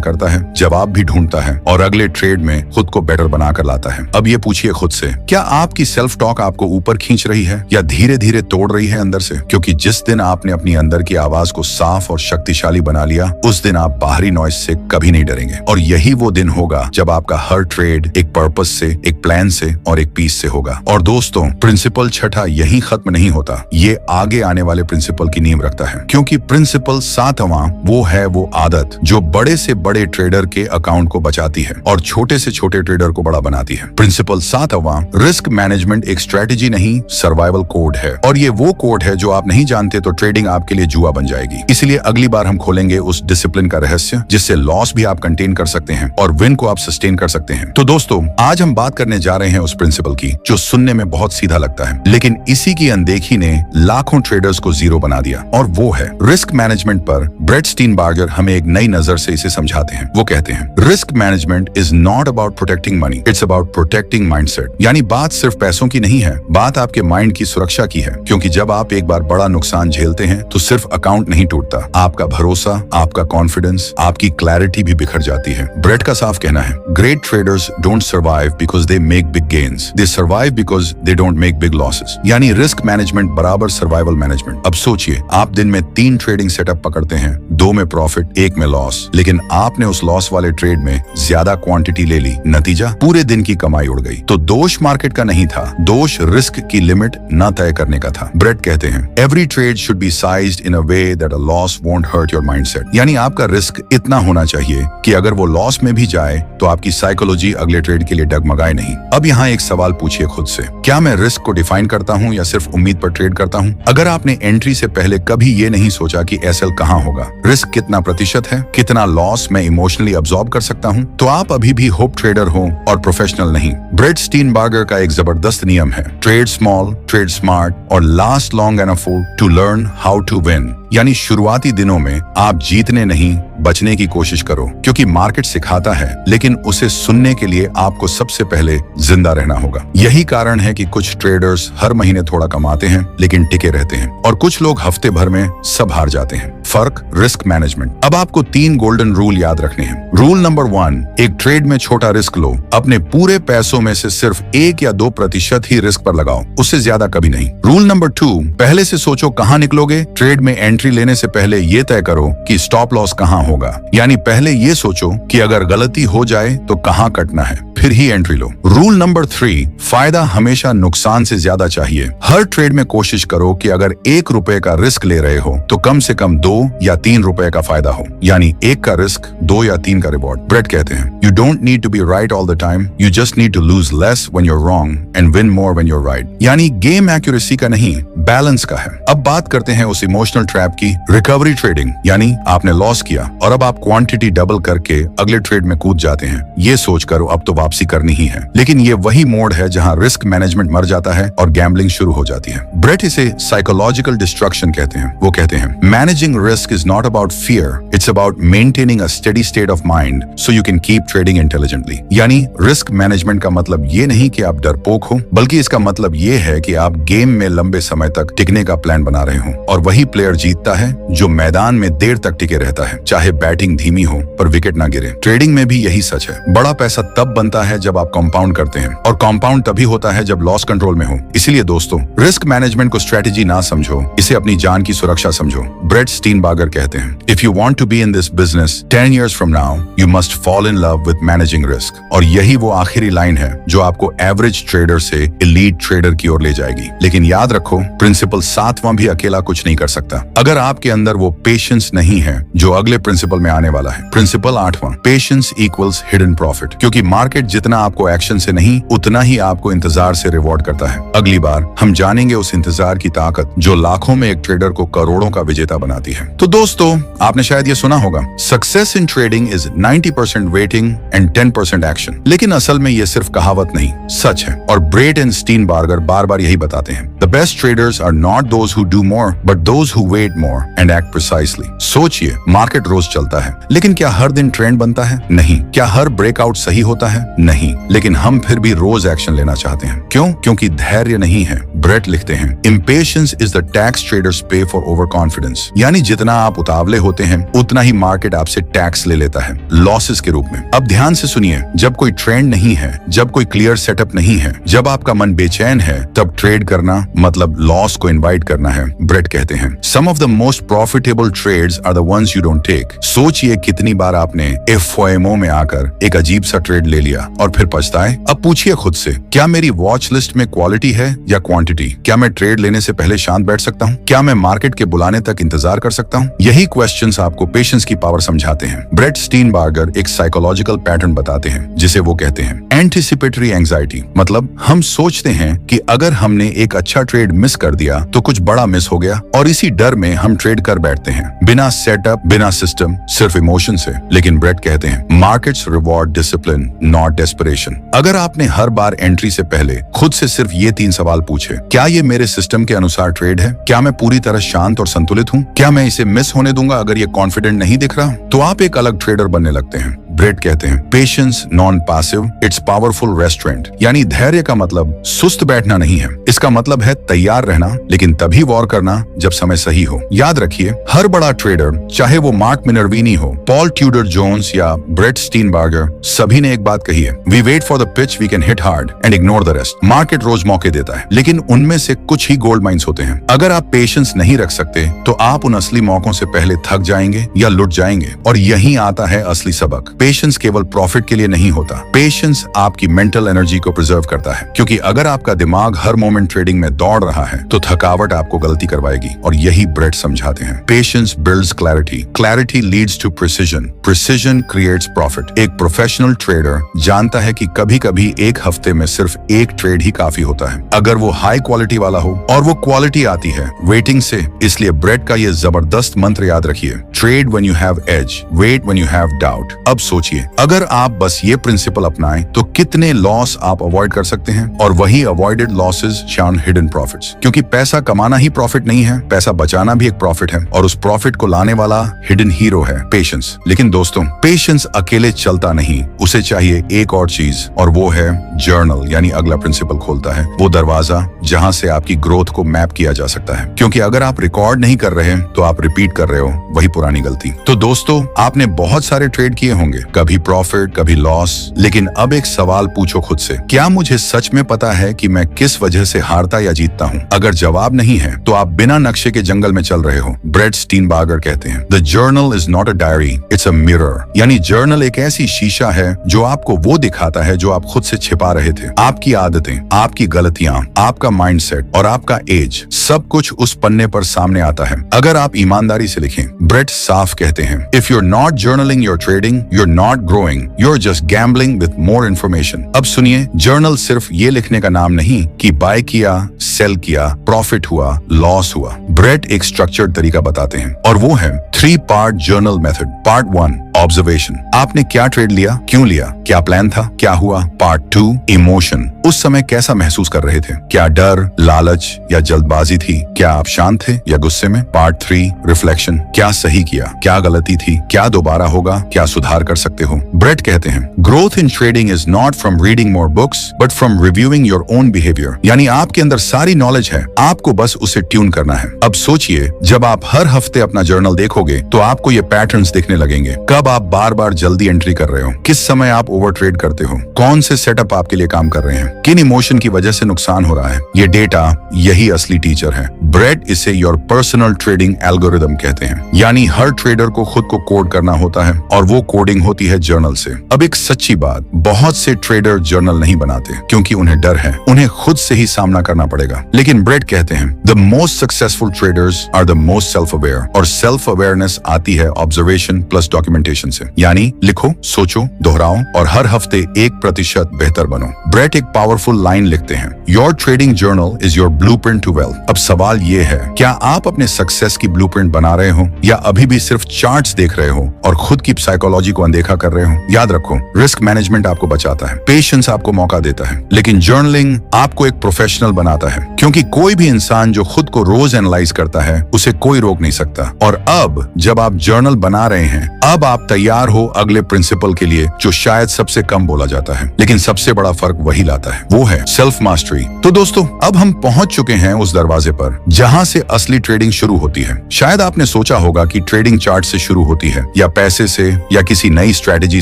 करता है, जवाब भी ढूंढता है और अगले ट्रेड में खुद को बेटर बनाकर लाता है। अब ये पूछिए खुद से, क्या आपकी सेल्फ टॉक आपको ऊपर खींच रही है या धीरे धीरे तोड़ रही है अंदर से? क्योंकि जिस दिन आपने अपनी अंदर की आवाज को साफ और शक्तिशाली बना लिया, उस दिन आप बाहरी नॉइज से कभी नहीं डरेंगे। और यही वो दिन होगा जब आपका हर ट्रेड एक पर्पस से, एक प्लान से और एक पीस से होगा। और दोस्तों, प्रिंसिपल छठा यही खत्म नहीं होता, ये आगे आने वाले प्रिंसिपल की नींव रखता है। क्योंकि प्रिंसिपल सातवां वो है वो आदत जो बड़े से बड़े ट्रेडर के अकाउंट को बचाती है और छोटे से छोटे ट्रेडर को बड़ा बनाती है। प्रिंसिपल सातवां, रिस्क मैनेजमेंट एक स्ट्रेटेजी नहीं, सर्वाइवल कोड है। और ये वो कोड है जो आप नहीं जानते तो ट्रेडिंग आपके लिए जुआ बन जाएगी। इसलिए अगली बार हम खोलेंगे उस डिसिप्लिन का रहस्य जिससे लॉस भी आप कंटेन कर सकते हैं और विन को आप सस्टेन कर सकते हैं। तो दोस्तों, आज हम बात करने जा रहे हैं उस प्रिंसिपल की जो सुनने में बहुत सीधा लगता है, लेकिन इसी की अनदेखी ने लाखों ट्रेडर्स को जीरो बना दिया, और वो है रिस्क मैनेजमेंट। पर ब्रेट स्टीनबार्गर हमें एक नई नजर से इसे समझाते हैं। वो कहते हैं, risk management is not about protecting money, it's about protecting mindset. यानी बात सिर्फ पैसों की नहीं है, बात आपके माइंड की सुरक्षा की है। क्योंकि जब आप एक बार बड़ा नुकसान झेलते हैं तो सिर्फ अकाउंट नहीं टूटता, आपका भरोसा, आपका कॉन्फिडेंस, आपकी क्लैरिटी भी बिखर जाती है। ब्रेट का साफ कहना है, great traders don't survive because they make big gains, they survive because they don't make big losses. यानी रिस्क मैनेजमेंट बराबर सर्वाइवल मैनेजमेंट। अब सोचिए, आप दिन में 3 ट्रेडिंग सेटअप पकड़ते हैं, 2 में प्रॉफिट, 1 में लॉस, लेकिन आपने उस लॉस वाले ट्रेड में ज्यादा क्वांटिटी ले ली, नतीजा पूरे दिन की कमाई उड़ गई। तो दोष मार्केट का नहीं था, दोष रिस्क की लिमिट न तय करने का था। ब्रेट कहते हैं, every trade should be sized in a way that a loss won't hurt your mindset. यानी आपका रिस्क इतना होना चाहिए कि अगर वो लॉस में भी जाए तो आपकी साइकोलॉजी अगले ट्रेड के लिए डगमगाए नहीं। अब यहाँ एक सवाल पूछिए खुद से, क्या मैं रिस्क को डिफाइन करता हूँ या सिर्फ उम्मीद पर ट्रेड करता हूँ? अगर आपने एंट्री से पहले कभी ये नहीं सोचा कि एसएल कहाँ होगा, रिस्क कितना प्रतिशत है, कितना लॉस मैं इमोशनली अब्सॉर्ब कर सकता हूँ, तो आप अभी भी होप ट्रेडर हो और प्रोफेशनल नहीं। ब्रेट स्टीनबार्गर का एक जबरदस्त नियम है, ट्रेड स्मॉल, ट्रेड स्मार्ट और last long enough to learn how to win. यानी शुरुआती दिनों में आप जीतने नहीं, बचने की कोशिश करो, क्योंकि मार्केट सिखाता है, लेकिन उसे सुनने के लिए आपको सबसे पहले जिंदा रहना होगा। यही कारण है कि कुछ ट्रेडर्स हर महीने थोड़ा कमाते हैं लेकिन टिके रहते हैं, और कुछ लोग हफ्ते भर में सब हार जाते हैं। फर्क, रिस्क मैनेजमेंट। अब आपको 3 गोल्डन रूल याद रखने हैं। रूल नंबर 1, एक ट्रेड में छोटा रिस्क लो, अपने पूरे पैसों में से सिर्फ 1 या 2% ही रिस्क पर लगाओ, उससे ज्यादा कभी नहीं। रूल नंबर 2, पहले से सोचो कहां निकलोगे। ट्रेड में एंट्री लेने से पहले ये तय करो कि स्टॉप लॉस कहां होगा, यानी पहले ये सोचो कि अगर गलती हो जाए तो कहां कटना है, फिर ही एंट्री लो। रूल नंबर 3, फायदा हमेशा नुकसान से ज्यादा चाहिए। हर ट्रेड में कोशिश करो कि अगर 1 रुपए का रिस्क ले रहे हो तो कम से कम 2 या 3 रुपए का फायदा हो, यानी 1 का रिस्क, 2 या 3 का रिवॉर्ड। ब्रेट कहते हैं, you don't need to be right all the time, you just need to lose less when you are wrong and win more when you are right. यानी गेम एक्यूरेसी का नहीं, balance का है। अब बात करते हैं उस इमोशनल ट्रैप की, रिकवरी ट्रेडिंग। यानी आपने लॉस किया और अब आप क्वांटिटी डबल करके अगले ट्रेड में कूद जाते हैं, ये सोचकर अब तो वापसी करनी ही है। लेकिन ये वही मोड है जहां रिस्क मैनेजमेंट मर जाता है और गैम्बलिंग शुरू हो जाती है। ब्रेट इसे साइकोलॉजिकल डिस्ट्रक्शन कहते हैं। वो कहते हैं, managing risk is not about fear, it's about maintaining a steady state of mind so you can keep trading intelligently. यानी रिस्क मैनेजमेंट का मतलब ये नहीं कि आप डरपोक हो, बल्कि इसका मतलब ये है कि आप गेम में लंबे समय तक टिकने का प्लान बना रहे हो। और वही प्लेयर जीतता है जो मैदान में देर तक टिके रहता है, चाहे बैटिंग धीमी हो पर विकेट ना गिरे। ट्रेडिंग में भी यही सच है। बड़ा पैसा तब बनता है जब आप कंपाउंड करते हैं, और कंपाउंड तभी होता है जब लॉस कंट्रोल में हो। इसीलिए दोस्तों, रिस्क मैनेजमेंट को स्ट्रेटेजी ना समझो, इसे अपनी जान की सुरक्षा समझो। ब्रेट स्टीनबार्गर कहते हैं, if you want to be in this business 10 years from now, you must fall in love with managing risk। और यही वो आखिरी लाइन है जो आपको एवरेज ट्रेडर से एलीट ट्रेडर की ओर ले जाएगी। लेकिन याद रखो, प्रिंसिपल 7वां भी अकेला कुछ नहीं कर सकता अगर आपके अंदर वो पेशेंस नहीं है जो अगले प्रिंसिपल में आने वाला है। प्रिंसिपल 8वां, पेशेंस इक्वल्स हिडन प्रॉफिट। क्योंकि मार्केट जितना आपको एक्शन से नहीं उतना ही आपको इंतजार से रिवॉर्ड करता है। अगली बार हम जानेंगे उस इंतजार की ताकत जो लाखों में एक ट्रेडर को करोड़ों का विजेता बनाती है। तो दोस्तों, आपने शायद ये सुना होगा, success in trading is 90% waiting and 10% action. लेकिन असल में ये सिर्फ कहावत नहीं, सच है। और ब्रेट एंड स्टीनबार्गर बार बार यही बताते हैं, the best traders are not those who do more but those who wait more and act precisely. सोचिए, मार्केट रोज चलता है, लेकिन क्या हर दिन ट्रेंड बनता है? नहीं। क्या हर ब्रेकआउट सही होता है? नहीं। लेकिन हम फिर भी रोज एक्शन लेना चाहते हैं। क्यों? क्योंकि धैर्य नहीं है। ब्रेट लिखते हैं, impatience is the tax traders पे फॉर ओवर कॉन्फिडेंस। यानी जितना आप उतावले होते हैं उतना ही मार्केट आपसे टैक्स ले लेता है, लॉसेस के रूप में। अब ध्यान से सुनिए, जब कोई ट्रेंड नहीं है, जब कोई क्लियर सेटअप नहीं है, जब आपका मन बेचैन है, तब ट्रेड करना मतलब लॉस को इनवाइट करना है। ब्रेट कहते हैं, some of the most profitable trades are the ones you don't take. सोचिए कितनी बार आपने एफओएमओ में आकर एक अजीब सा ट्रेड ले लिया और फिर पछताए। अब पूछिए खुद से, क्या मेरी वॉच लिस्ट में क्वालिटी है या क्वांटिटी? क्या मैं ट्रेड लेने से पहले शांत बैठ सकता हूँ? क्या मैं मार्केट के बुलाने तक इंतजार कर सकता हूँ? यही क्वेश्चंस आपको पेशेंस की पावर समझाते हैं। ब्रेट स्टीनबार्गर एक साइकोलॉजिकल पैटर्न बताते हैं जिसे वो कहते हैं एंटिसिपेटरी एंजाइटी। मतलब हम सोचते हैं कि अगर हमने एक अच्छा ट्रेड मिस कर दिया तो कुछ बड़ा मिस हो गया, और इसी डर में हम ट्रेड कर बैठते हैं, बिना सेटअप, बिना सिस्टम, सिर्फ इमोशन से। लेकिन ब्रेट कहते हैं, markets reward discipline not desperation. अगर आपने हर बार एंट्री से पहले खुद से सिर्फ ये 3 सवाल पूछे, क्या ये मेरे सिस्टम के अनुसार ट्रेड है? क्या मैं पूरी तरह शांत और संतुलित हूँ? क्या मैं इसे मिस होने दूंगा अगर ये कॉन्फिडेंट नहीं दिख रहा? तो आप एक अलग ट्रेडर बनने लगते हैं। ब्रेट कहते हैं, patience non passive, it's powerful restaurant. यानी धैर्य का मतलब सुस्त बैठना नहीं है, इसका मतलब है तैयार रहना, लेकिन तभी वॉर करना जब समय सही हो। याद रखिए, हर बड़ा ट्रेडर, चाहे वो मार्क मिनर्विनी हो, पॉल ट्यूडर जोन्स या ब्रेट स्टीनबार्गर, सभी ने एक बात कही है, we wait for the pitch we can hit hard and ignore the rest. Market रोज मौके देता है, लेकिन उनमें से कुछ ही गोल्ड माइंस होते हैं। अगर आप पेशेंस नहीं रख सकते तो आप उन असली मौकों से पहले थक जाएंगे या लुट जाएंगे। और यही आता है असली सबक। पेशेंस केवल प्रॉफिट के लिए नहीं होता, पेशेंस आपकी मेंटल एनर्जी को प्रिजर्व करता है। क्योंकि अगर आपका दिमाग हर मोमेंट ट्रेडिंग में दौड़ रहा है तो थकावट आपको गलती करवाएगी। और यही ब्रेट समझाते हैं, patience builds clarity, clarity leads to precision, precision creates profit. एक प्रोफेशनल ट्रेडर जानता है कि कभी कभी एक हफ्ते में सिर्फ एक ट्रेड ही काफी होता है, अगर वो हाई क्वालिटी वाला हो, और वो क्वालिटी आती है वेटिंग से। इसलिए ब्रेट का ये जबरदस्त मंत्र याद रखिए, trade when you have edge, wait when you have doubt. अब सोचिए, अगर आप बस ये प्रिंसिपल अपनाएं तो कितने लॉस आप अवॉइड कर सकते हैं। और वही अवॉइडेड लॉसेस शार्न हिडन प्रॉफिट्स। क्योंकि पैसा कमाना ही प्रॉफिट नहीं है, पैसा बचाना भी एक प्रॉफिट है, और उस प्रॉफिट को लाने वाला हिडन हीरो है पेशेंस। लेकिन दोस्तों, पेशेंस अकेले चलता नहीं, उसे चाहिए एक और चीज, और वो है जर्नल। यानी अगला प्रिंसिपल खोलता है वो दरवाजा जहां से आपकी ग्रोथ को मैप किया जा सकता है। क्योंकि अगर आप रिकॉर्ड नहीं कर रहे तो आप रिपीट कर रहे हो वही पुरानी गलती। तो दोस्तों, आपने बहुत सारे ट्रेड किए होंगे, कभी प्रॉफिट कभी लॉस, लेकिन अब एक सवाल पूछो खुद से, क्या मुझे सच में पता है कि मैं किस वजह से हारता या जीतता हूँ? अगर जवाब नहीं है तो आप बिना नक्शे के जंगल में चल रहे हो। ब्रेट स्टीनबार्गर कहते हैं, the journal is not a diary, it's a mirror. यानी जर्नल एक ऐसी शीशा है जो आपको वो दिखाता है जो आप खुद से छिपा रहे थे। आपकी आदतें, आपकी गलतियां, आपका माइंडसेट और आपका एज, सब कुछ उस पन्ने पर सामने आता है अगर आप ईमानदारी से लिखें। ब्रेट साफ कहते हैं, if you are not journaling your trading, you are not growing, you are just gambling with more information. अब सुनिए, जर्नल सिर्फ ये लिखने का नाम नहीं कि बाय किया, सेल किया, प्रॉफिट हुआ, लॉस हुआ। ब्रेट एक स्ट्रक्चर्ड तरीका बताते हैं, और वो है 3 part journal method. Part 1 observation, आपने क्या ट्रेड लिया, क्यों लिया, क्या प्लान था, क्या हुआ। पार्ट 2 इमोशन, उस समय कैसा महसूस कर रहे थे, क्या डर, लालच या जल्दबाजी थी, क्या आप शांत थे या गुस्से में। पार्ट 3 रिफ्लेक्शन, क्या सही किया, क्या गलती थी, क्या दोबारा होगा, क्या सुधार कर सकते हो। ब्रेट कहते हैं, growth in trading is not from reading more books but from reviewing your own behaviour. यानी आपके अंदर सारी नॉलेज है, आपको बस उसे ट्यून करना है। अब सोचिए, जब आप हर हफ्ते अपना जर्नल देखोगे तो आपको ये पैटर्न्स दिखने लगेंगे। कब आप बार बार जल्दी एंट्री कर रहे हो, किस समय आप ओवर ट्रेड करते हो, कौन से सेटअप आपके लिए काम कर रहे हैं, किन इमोशन की वजह से नुकसान हो रहा है। ये डेटा यही असली टीचर है। ब्रेट इसे योर पर्सनल ट्रेडिंग एल्गोरिदम कहते हैं। यानी हर ट्रेडर को खुद को कोड करना होता है, और वो कोडिंग होती है जर्नल से। अब एक सच्ची बात, बहुत से ट्रेडर जर्नल नहीं बनाते क्योंकि उन्हें डर है, उन्हें खुद से ही सामना करना पड़ेगा। लेकिन ब्रेट कहते हैं, the most successful traders are the most self aware. और सेल्फ अवेयरनेस आती है ऑब्जर्वेशन प्लस डॉक्यूमेंटेशन रिपीटेशन से, यानी लिखो, सोचो, दोहराओ और हर हफ्ते 1% बेहतर बनो। ब्रेट एक पावरफुल लाइन लिखते हैं, your trading journal is your blueprint to wealth. अब सवाल ये है, क्या आप अपने सक्सेस की ब्लूप्रिंट बना रहे हो या अभी भी सिर्फ चार्ट्स देख रहे हो और खुद की साइकोलॉजी को अनदेखा कर रहे हो? याद रखो, रिस्क मैनेजमेंट आपको बचाता है, पेशेंस आपको मौका देता है, लेकिन जर्नलिंग आपको एक प्रोफेशनल बनाता है, क्योंकि कोई भी इंसान जो खुद को रोज एनालाइज करता है उसे कोई रोक नहीं सकता। और अब जब आप जर्नल बना रहे हैं, अब आप तैयार हो अगले प्रिंसिपल के लिए, जो शायद सबसे कम बोला जाता है लेकिन सबसे बड़ा फर्क वही लाता है, वो है सेल्फ मास्टरी। तो दोस्तों, अब हम पहुंच चुके हैं उस दरवाजे पर जहां से असली ट्रेडिंग शुरू होती है। शायद आपने सोचा होगा कि ट्रेडिंग चार्ट से शुरू होती है या पैसे से या किसी नई स्ट्रेटेजी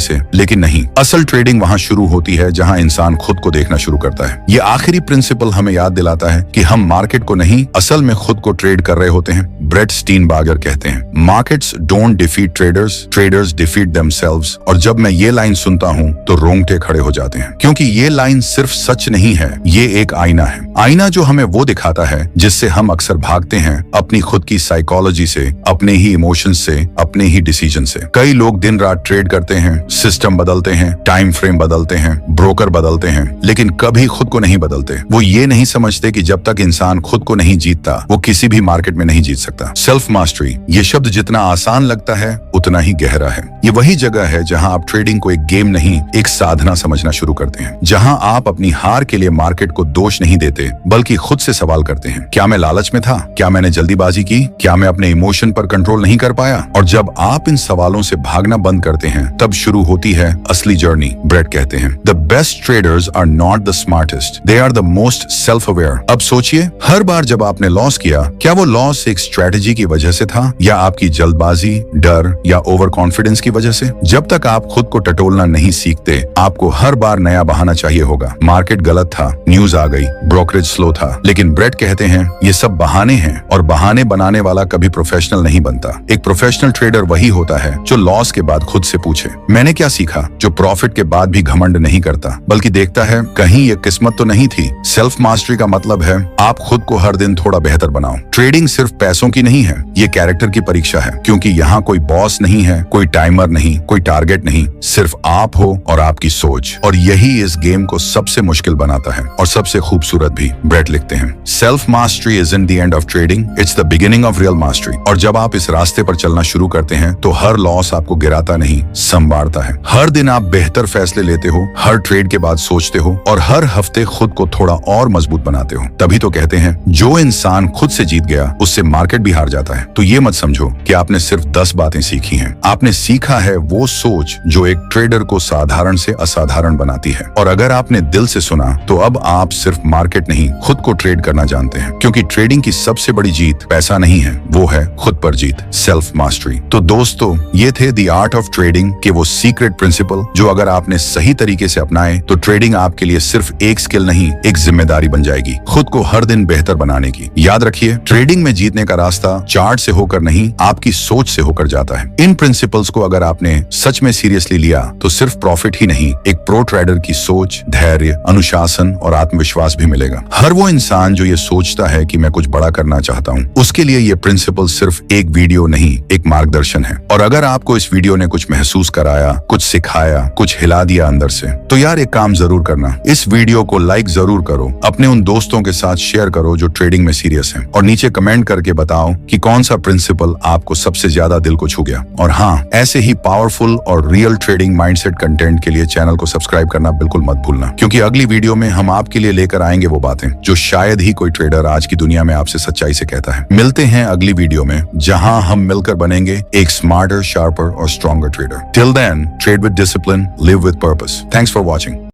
से, लेकिन नहीं, असल ट्रेडिंग वहां शुरू होती है जहां इंसान खुद को देखना शुरू करता है। ये आखिरी प्रिंसिपल हमें याद दिलाता है कि हम मार्केट को नहीं, असल में खुद को ट्रेड कर रहे होते हैं। ब्रेट स्टीनबार्गर कहते हैं, markets don't defeat traders, traders defeat themselves. और जब मैं ये लाइन सुनता हूँ तो रोंगटे खड़े हो जाते हैं, क्योंकि ये लाइन सिर्फ सच नहीं है, ये एक आईना है। आईना जो हमें वो दिखाता है जिससे हम अक्सर भागते हैं, अपनी खुद की साइकोलॉजी से, अपने ही इमोशंस से, अपने ही डिसीजन से। कई लोग दिन रात ट्रेड करते हैं, सिस्टम बदलते हैं, टाइम फ्रेम बदलते हैं, ब्रोकर बदलते हैं, लेकिन कभी खुद को नहीं बदलते। वो ये नहीं समझते कि जब तक इंसान खुद को नहीं जीतता, वो किसी भी मार्केट में नहीं जीत सकता। सेल्फ मास्टरी, ये शब्द जितना आसान लगता है उतना ही गहरा है। ये वही जगह है जहां आप ट्रेडिंग को एक गेम नहीं, एक साधना समझना शुरू करते हैं, जहां आप अपनी हार के लिए मार्केट को दोष नहीं देते बल्कि खुद से सवाल करते हैं, क्या मैं लालच में था? क्या मैंने जल्दीबाजी की? क्या मैं अपने इमोशन पर कंट्रोल नहीं कर पाया? और जब आप इन सवालों से भागना बंद करते हैं, तब शुरू होती है असली जर्नी। ब्रेट कहते हैं, the best traders are not the smartest, they are the most self aware. अब सोचिए, हर बार जब आपने लॉस किया, क्या वो लॉस एक स्ट्रेटेजी की वजह से था या आपकी जल्दबाजी, डर या ओवर कॉन्फिडेंस की वजह से? जब तक आप खुद को टटोलना नहीं सीखते, आपको हर बार नया बहाना चाहिए होगा। मार्केट गलत था, न्यूज आ गई, ब्रोकरेज स्लो था, लेकिन ब्रेट कहते हैं ये सब बहाने हैं और बहाने बनाने वाला कभी प्रोफेशनल नहीं बनता। एक प्रोफेशनल ट्रेडर वही होता है जो लॉस के बाद खुद से पूछे, मैंने क्या सीखा? जो प्रॉफिट के बाद भी घमंड नहीं करता, बल्कि देखता है कहीं ये किस्मत तो नहीं थी। सेल्फ मास्टरी का मतलब है आप खुद को हर दिन थोड़ा बेहतर बनाओ। ट्रेडिंग सिर्फ पैसों की नहीं है, ये कैरेक्टर की परीक्षा है, क्योंकि यहाँ कोई बॉस नहीं है, कोई टाइमर नहीं, कोई टारगेट नहीं, सिर्फ आप हो और आपकी सोच। और यही इस गेम को सबसे मुश्किल बनाता है और सबसे खूबसूरत भी। ब्रेट लिखते हैं, self mastery is in the end of trading, it's the beginning of real mastery. और जब आप इस रास्ते पर चलना शुरू करते हैं, तो हर लॉस आपको गिराता नहीं, संवारता है। हर दिन आप बेहतर फैसले लेते हो, हर ट्रेड के बाद सोचते हो और हर हफ्ते खुद को थोड़ा और मजबूत बनाते हो। तभी तो कहते हैं, जो इंसान खुद से जीत गया, उससे मार्केट भी हार जाता है। तो ये मत समझो कि आपने सिर्फ 10 बातें सीखी हैं, आपने सीखा है वो सोच जो एक ट्रेडर को साधारण से असाधारण बनाती है। और अगर आपने दिल से सुना, तो अब आप सिर्फ मार्केट नहीं, खुद को ट्रेड करना जानते हैं, क्योंकि ट्रेडिंग की सबसे बड़ी जीत पैसा नहीं है, वो है खुद पर जीत, सेल्फ मास्टरी। तो दोस्तों, ये थे द आर्ट ऑफ ट्रेडिंग के वो सीक्रेट प्रिंसिपल जो अगर आपने सही तरीके से अपनाए, तो ट्रेडिंग आपके लिए सिर्फ एक स्किल नहीं, एक जिम्मेदारी बन जाएगी, खुद को हर दिन बेहतर बनाने की। याद रखिए, ट्रेडिंग में जीतने का रास्ता चार्ट से होकर नहीं, आपकी सोच से होकर जाता है। इन प्रिंसिपल्स को अगर आपने सच में सीरियसली लिया, तो सिर्फ प्रॉफिट ही नहीं, एक प्रो ट्रेडर की सोच, धैर्य, अनुशासन और आत्मविश्वास भी मिलेगा। हर वो इंसान जो ये सोचता है कि मैं कुछ बड़ा करना चाहता हूँ, उसके लिए ये प्रिंसिपल सिर्फ एक वीडियो नहीं, एक मार्गदर्शन है। और अगर आपको इस वीडियो ने कुछ महसूस कराया, कुछ सिखाया, कुछ हिला दिया अंदर से, तो यार एक काम जरूर करना, इस वीडियो को लाइक जरूर करो, अपने उन दोस्तों के साथ शेयर करो जो ट्रेडिंग में सीरियस हैं, और नीचे कमेंट करके बताओ कि कौन सा प्रिंसिपल आपको सबसे ज्यादा दिल को छू गया। और हाँ, ऐसे ही पावरफुल और रियल ट्रेडिंग माइंडसेट कंटेंट के लिए चैनल को सब्सक्राइब करना बिल्कुल मत भूलना, क्योंकि अगली वीडियो में हम आपके लिए लेकर आएंगे वो बातें जो शायद ही कोई ट्रेडर आज की दुनिया में आपसे सच्चाई से कहता है। मिलते हैं अगली वीडियो में, जहां हम मिलकर बनेंगे एक स्मार्टर, शार्पर और stronger trader. Till then, trade with discipline, live with purpose. Thanks for watching.